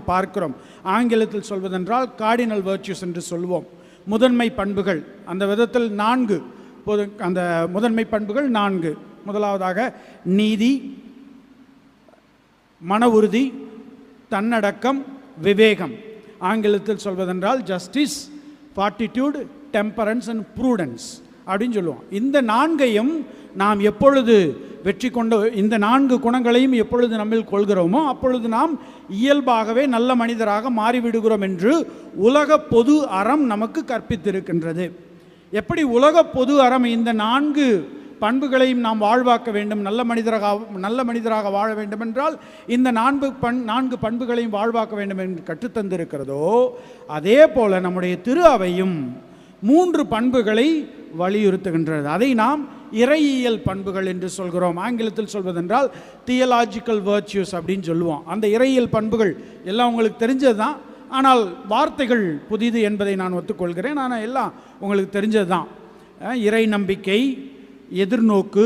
பார்க்கிறோம். ஆங்கிலத்தில் சொல்வதென்றால் கார்டினல் வர்ச்சுஸ் என்று சொல்வோம். முதன்மை பண்புகள். அந்த விதத்தில் 4 அந்த முதன்மை பண்புகள் 4. முதலாவதாக நீதி, மன உறுதி, தன்னடக்கம், விவேகம். ஆங்கிலத்தில் சொல்வதென்றால் justice, fortitude, temperance and prudence அப்படின்னு சொல்லுவோம். இந்த 4ஐயும் நாம் எப்பொழுது வெற்றி கொண்டு இந்த 4 குணங்களையும் எப்பொழுது நம்மில் கொள்கிறோமோ அப்பொழுது நாம் இயல்பாகவே நல்ல மனிதராக மாறிவிடுகிறோம் என்று உலக பொது அறம் நமக்கு கற்பித்திருக்கின்றது. எப்படி உலக பொது அறம் இந்த 4 பண்புகளையும் நாம் வாழ்வாக்க வேண்டும், நல்ல மனிதராக வாழ வேண்டும் என்றால் இந்த 4 பண்புகளையும் வாழ்வாக்க வேண்டும் என்று கற்றுத்தந்திருக்கிறதோ, அதே போல நம்முடைய திரு அவையும் 3 பண்புகளை வலியுறுத்துகின்றது. அதை நாம் இறையியல் பண்புகள் என்று சொல்கிறோம். ஆங்கிலத்தில் சொல்வதென்றால் தியலாஜிக்கல் வர்ச்சுஸ் அப்படின்னு சொல்லுவோம். அந்த இறையியல் பண்புகள் எல்லாம் உங்களுக்கு தெரிஞ்சது தான். ஆனால் வார்த்தைகள் புதிது என்பதை நான் ஒத்துக்கொள்கிறேன். ஆனால் எல்லாம் உங்களுக்கு தெரிஞ்சது தான். இறை நம்பிக்கை, எதிர்நோக்கு,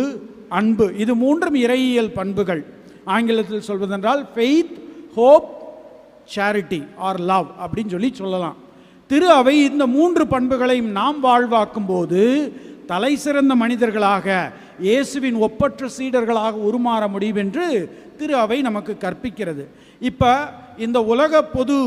அன்பு, இது 3ம் இறையியல் பண்புகள். ஆங்கிலத்தில் சொல்வதென்றால் faith, hope, charity or love அப்படின்னு சொல்லலாம். திரு அவை இந்த 3 பண்புகளையும் நாம் வாழ்வாக்கும் போது தலை சிறந்த மனிதர்களாக, இயேசுவின் ஒப்பற்ற சீடர்களாக உருமாற முடியும் என்று திரு அவை நமக்கு கற்பிக்கிறது. இப்போ இந்த உலக பொது